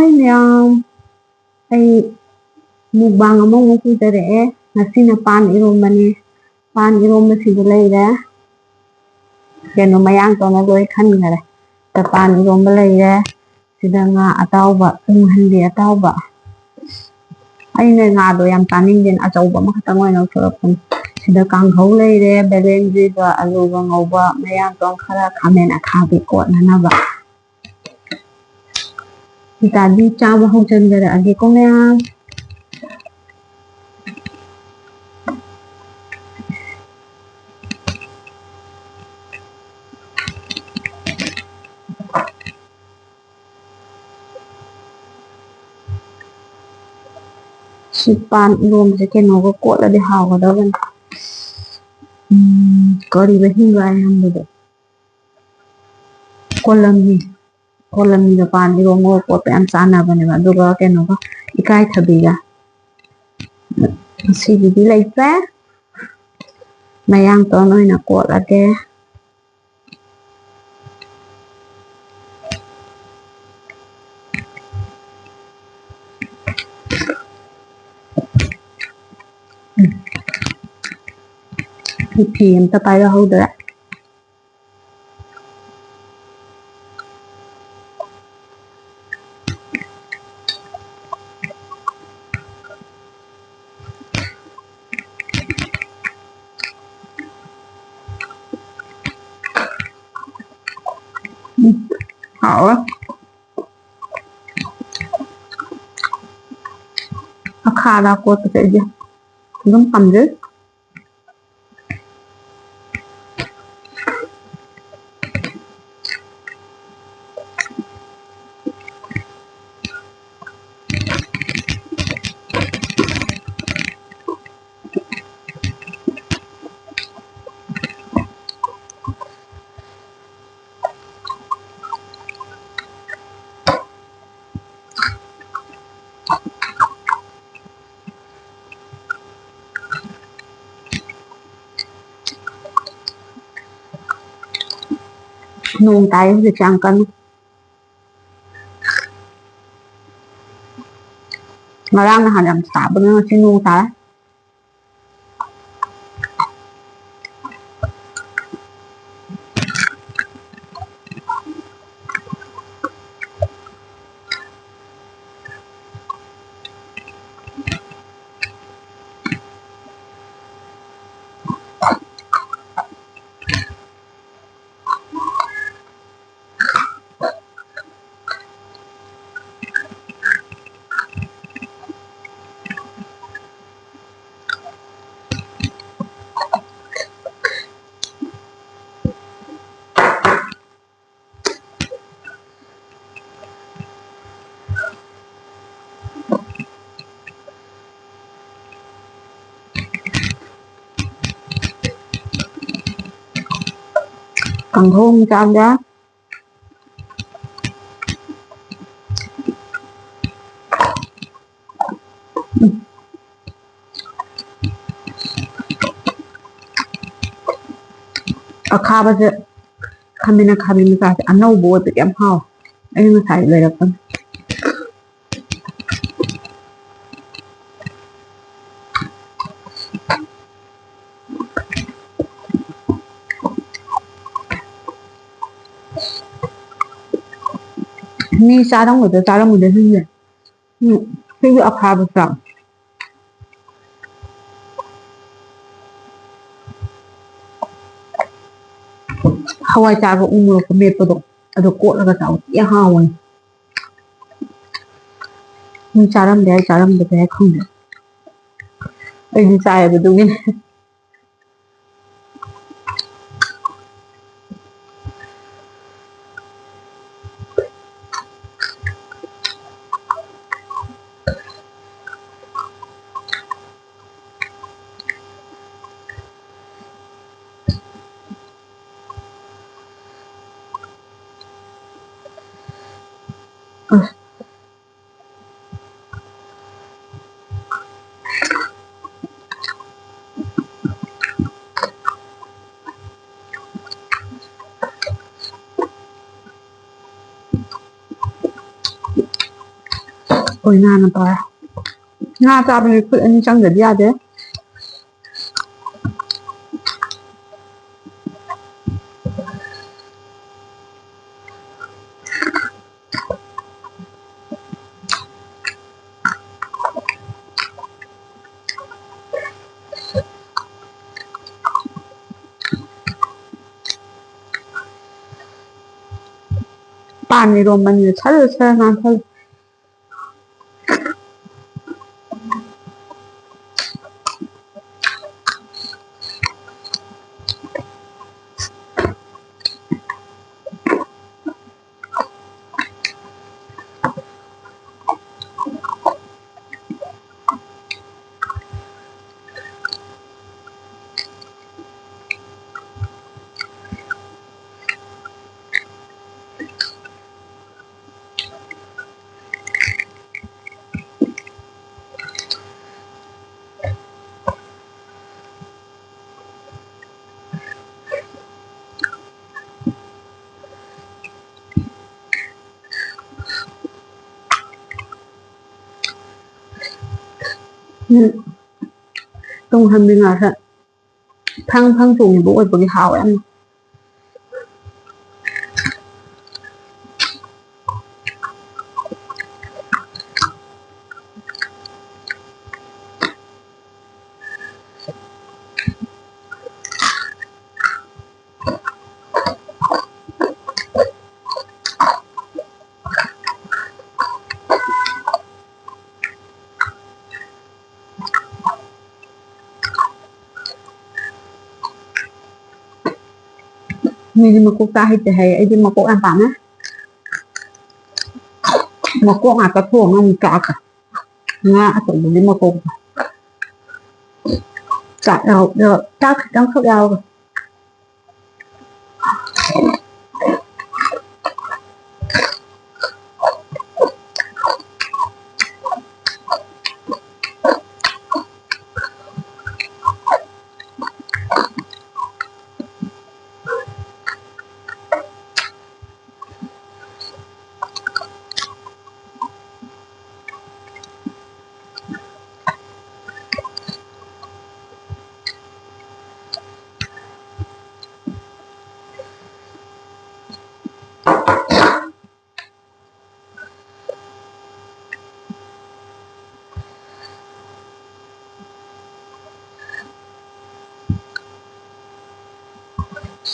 Hi ma'am, ay mukbang among kutere nasina pan iromani pan iromba sida leire keno mayang to na loi khan gare ta pan iromba leire sida nga atauba handi atauba aina nga do yam taning den achauba ma khatang oina thorapun sida kanghau leire belenji ba alu ba ngauba mayang to khara khamen akhabi ko nanaba tadi chaba haujan gare age ko ma'am pan iromse kenoga kotladi hawgadabani kariba hinga ayambado kolamiga pan iromga kotpa yam chanabaneba aduga kenoga ikai thabiga sigidi leite mayang ton oina kotlage fi amta paira hawdara hawa akhara kotpa je dum pamje nung tayo sa tiyangkan ngarang nahanam sabo na sinung tayo kanghong chaga akhaba je khamina khabi misa anaubo oipe yam haw ai ngasai leirapan ni sarang udah sih sih akhaba sa hawai chaga umuro ko mepado ado kotlaga chaw ya hawan ni charam de khungde ai ni chai ba dungin ꯍꯣꯏ ꯉꯥꯅ ꯇꯧꯔꯦ ꯉꯥ ꯆꯥꯕꯅꯤ ꯈꯨꯠ ꯑꯅꯤ ꯆꯪꯗꯗꯤ ꯌꯥꯗꯦ ꯄꯥꯟ ꯏꯔꯣꯝꯕꯅꯤꯅ sir sir ꯉꯥꯟꯊꯣꯛ ꯇꯨꯡꯍꯟꯕꯤ ꯉꯥꯁꯦ ꯐꯪ ꯐꯪ ꯆꯣꯡꯉꯤꯕ ꯑꯣꯏꯕꯒꯤ ꯍꯥꯎꯋꯦ ꯌꯥꯝꯅ ꯃꯤꯗꯤ ꯃꯀꯣꯛ ꯆꯥ ꯍꯩꯇꯦ ꯍꯥꯏꯌꯦ ꯑꯩꯗꯤ ꯃꯀꯣꯛ ꯌꯥꯝ ꯄꯥꯝꯃꯦ ꯃꯀꯣꯛ ꯉꯥꯛꯇ ꯊꯣꯡꯉ ꯑꯃꯨꯛ ꯆꯥꯛꯀ ꯉꯥ ꯑꯆꯧꯕꯒꯤ ꯃꯀꯣꯛꯇꯣ ꯆꯥꯛ ꯈꯤꯇꯪꯈꯛ ꯌꯥꯎꯔꯒ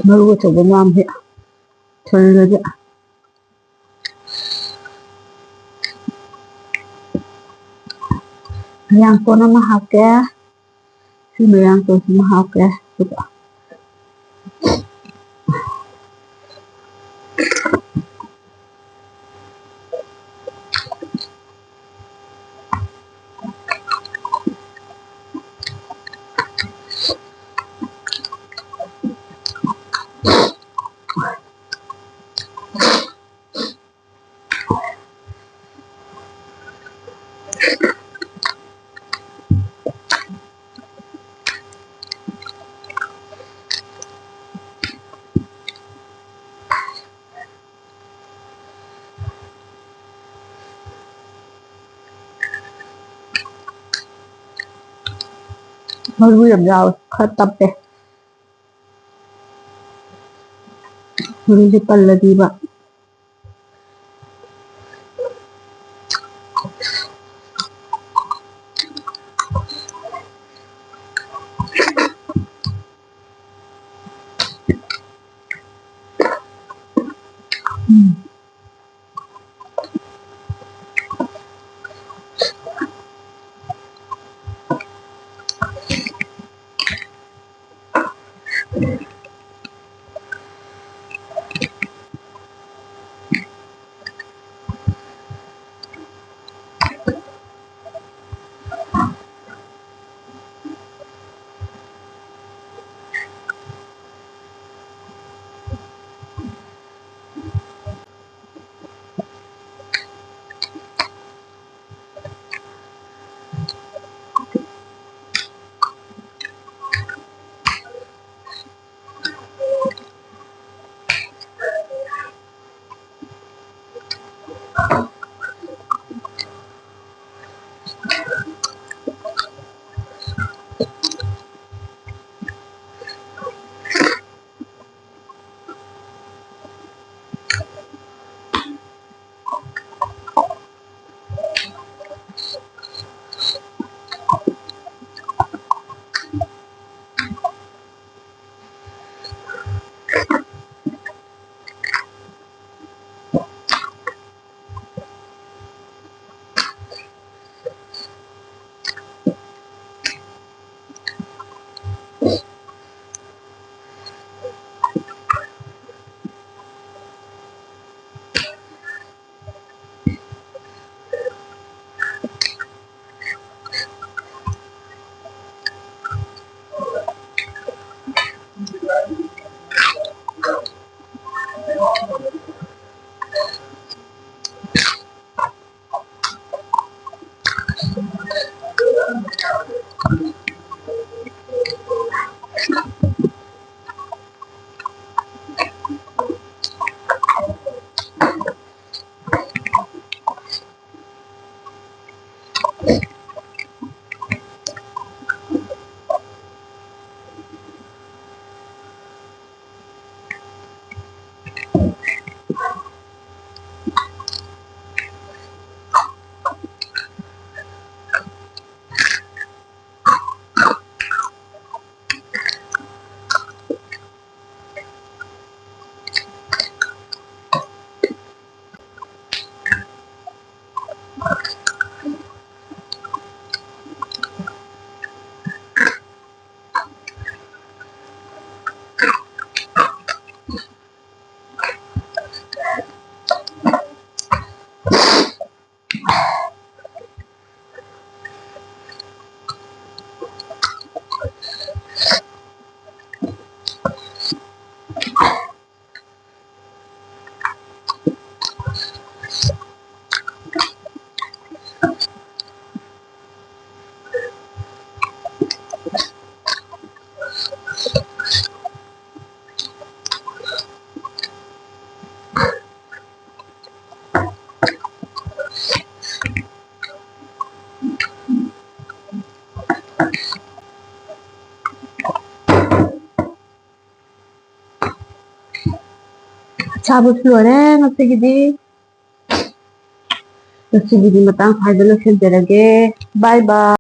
ꯃꯔꯨ ꯑꯆꯧꯕ ꯃꯌꯥꯝꯁꯦ ꯊꯣꯜꯂꯗꯤ ꯃꯌꯥꯡꯇꯣꯟ ꯑꯃ ꯍꯥꯞꯀꯦ ꯁꯤ ꯃꯌꯥꯡꯇꯣꯟꯁꯤꯃ ꯍꯥꯞꯀꯦ ꯑꯗꯨꯒ ꯃꯔꯨ ꯌꯥꯝ ꯌꯥꯎꯋꯦ ꯈꯔ ꯇꯞꯄꯦ ꯃꯔꯨꯁꯦ ꯄꯜꯂꯗꯤꯕ Sabot lore ngasigiди. Ngasigidi matang fayda losenderage. Bye bye.